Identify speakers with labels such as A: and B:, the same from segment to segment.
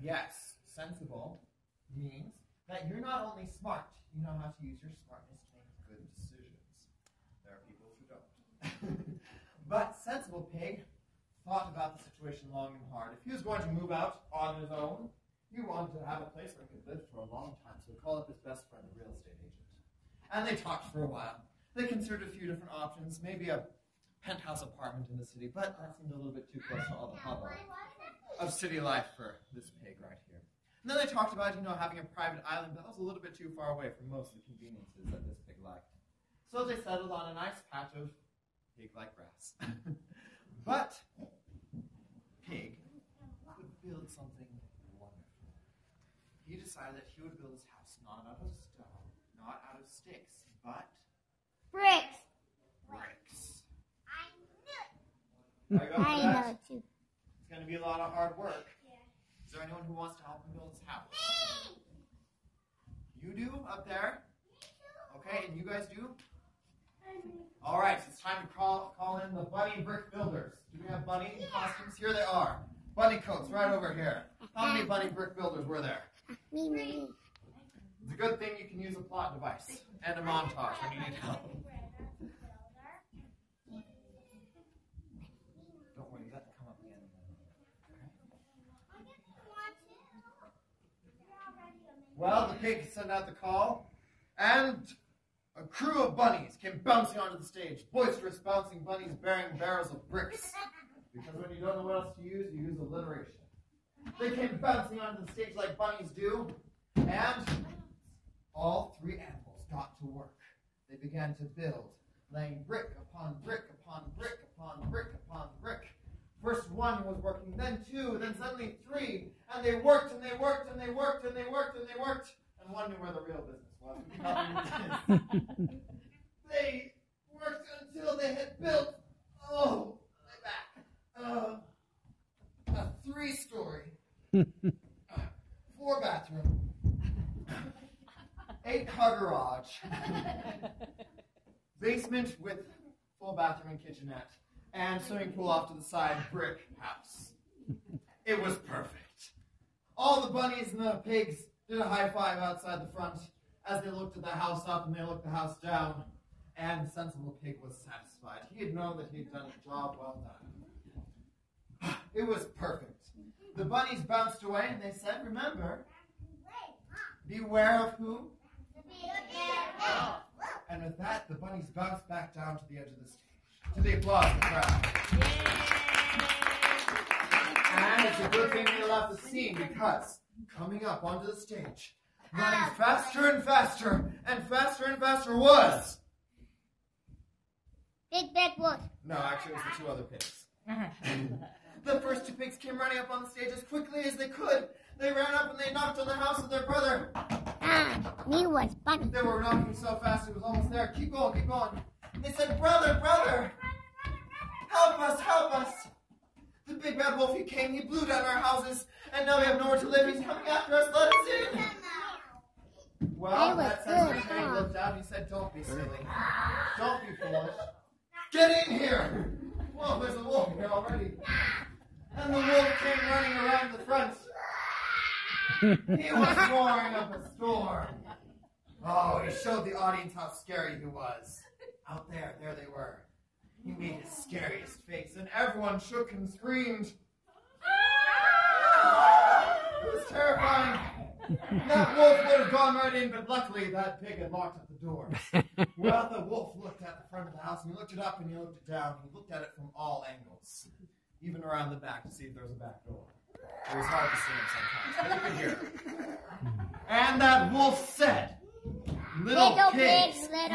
A: Yes, sensible means that you're not only smart, you know how to use your smartness to make good decisions. There are people who don't. But sensible pig thought about the situation long and hard. If he was going to move out on his own, he wanted to have a place where he could live for a long time, so he called up his best friend, a real estate agent. And they talked for a while. They considered a few different options, maybe a penthouse apartment in the city, but that seemed a little bit too close to all the hubbub of city life for this pig right here. And then they talked about, having a private island, but that was a little bit too far away from most of the conveniences that this pig liked. So they settled on a nice patch of pig-like grass. But Pig would build something wonderful. He decided that he would build his house not out of stone, not out of sticks, but
B: bricks.
A: Bricks.
B: I knew it. I know it too.
A: It's going to be a lot of hard work. Yeah. Is there anyone who wants to help him build his house?
B: Me.
A: You do up there? Okay, and you guys do? All right, so it's time to call in the bunny brick builders. Do we have bunny costumes? Here they are. Bunny coats right over here. How many bunny brick builders were there?
B: Me.
A: It's a good thing you can use a plot device and a montage when you need help. Don't worry, you got to come up again. Well, the pig sent out the call, and a crew of bunnies came bouncing onto the stage. Boisterous, bouncing bunnies bearing barrels of bricks. Because when you don't know what else to use, you use alliteration. They came bouncing onto the stage like bunnies do, and all three animals got to work. They began to build, laying brick upon brick upon brick upon brick upon brick. First one was working, then two, then suddenly three, and they worked and they worked and they worked and they worked and they worked, and one knew where the real business was. They worked until they had built, a 3-story, 4-bathroom, 8-car garage, basement with full bathroom and kitchenette, and swimming pool off to the side, brick house. It was perfect. All the bunnies and the pigs did a high five outside the front as they looked at the house up and they looked the house down, and Sensible Pig was satisfied. He had known that he had done a job well done. It was perfect. The bunnies bounced away and they said, remember, beware of who? And with that, the bunnies bounced back down to the edge of the stage, to the applause of the crowd. And it's a good thing they left the scene, because coming up onto the stage, running faster and faster and faster and faster was...
B: Big Bad Wolf.
A: No, actually it was the 2 other pigs. The first 2 pigs came running up on the stage as quickly as they could. They ran up and they knocked on the house of their brother.
B: Me was funny.
A: They were knocking so fast it was almost there. Keep going, keep going. And they said, brother, brother, help us, help us. The big bad wolf, he came, he blew down our houses, and now we have nowhere to live. He's coming after us, let us in. Well, that sensible pig looked out and he said, don't be silly. Don't be foolish. Get in here. Well, there's a wolf here already. And the wolf came running around the front. He was roaring up a storm. Oh, he showed the audience how scary he was. Out there they were. He made his scariest face, and everyone shook and screamed. It was terrifying. That wolf would have gone right in, but luckily that pig had locked up the doors. Well, the wolf looked at the front of the house, and he looked it up, and he looked it down. He looked at it from all angles, even around the back to see if there was a back door. It was hard to see him sometimes, but you could hear it. And that wolf said, little pigs, let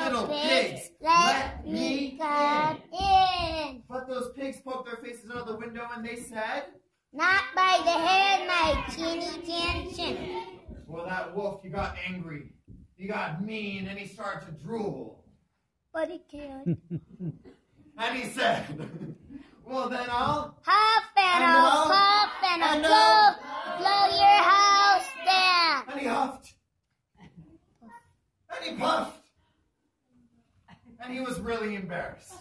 A: me come in. But those pigs poked their faces out of the window and they said,
B: not by the hair, my chinny chin chin.
A: Well, that wolf, he got angry. He got mean and he started to drool.
B: But he can't.
A: And he said, well, then I'll
B: huff and I'll puff and I'll blow your house down.
A: And he huffed. And he puffed. And he was really embarrassed.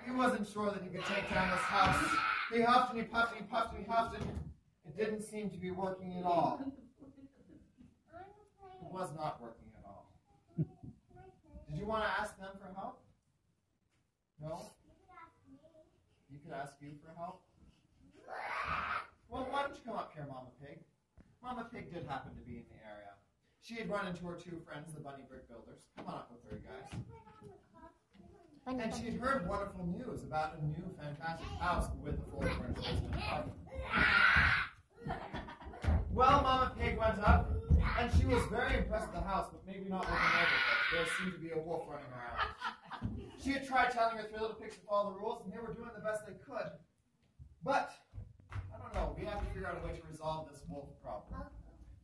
A: He wasn't sure that he could take down this house. He huffed and he puffed and he puffed and he huffed, and it It didn't seem to be working at all. It was not working at all. Did you want to ask them for help? No? You could ask you for help? Well, why don't you come up here, Mama Pig? Mama Pig did happen to be in the area. She had run into her two friends, the bunny brick builders. Come on up with her, guys. And she had heard wonderful news about a new fantastic house with a full furnished basement apartment. Well, Mama Pig went up, and she was very impressed with the house, but maybe not looking over it. There seemed to be a wolf running around. She had tried telling her three little pigs to follow the rules, and they were doing the best they could. But, I don't know, we have to figure out a way to resolve this wolf problem.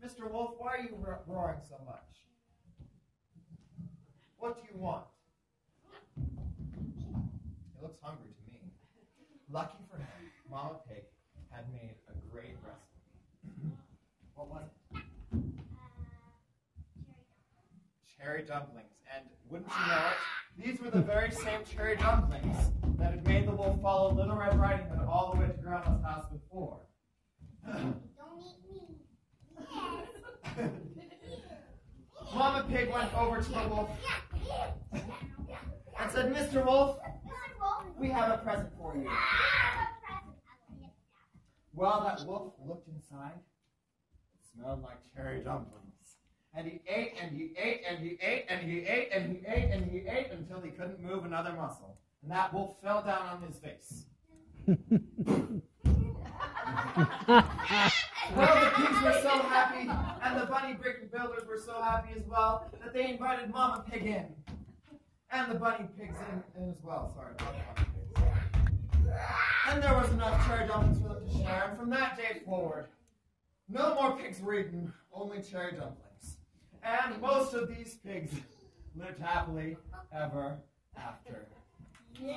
A: Mr. Wolf, why are you roaring so much? What do you want? He looks hungry to me. Lucky for him, Mama Pig had made a great recipe. What was it? Cherry dumplings. And wouldn't you know it, these were the very same cherry dumplings that had made the wolf follow Little Red Riding Hood all the way to Grandma's house before.
B: Don't eat me. Yes.
A: Mama Pig went over to the wolf and said, Mr. Wolf, we have a present for you. Well, that wolf looked inside. It smelled like cherry dumplings. And he ate, and he ate, and he ate, and he ate, and he ate, and he ate until he couldn't move another muscle. And that wolf fell down on his face. Well, the pigs were so happy, and the bunny brick builders were so happy as well, that they invited Mama Pig in. And the bunny pigs in as well. Sorry, not the bunny pigs. And there was enough cherry dumplings for them to share, and from that day forward, no more pigs were eaten, only cherry dumplings. And most of these pigs lived happily ever after. Yay!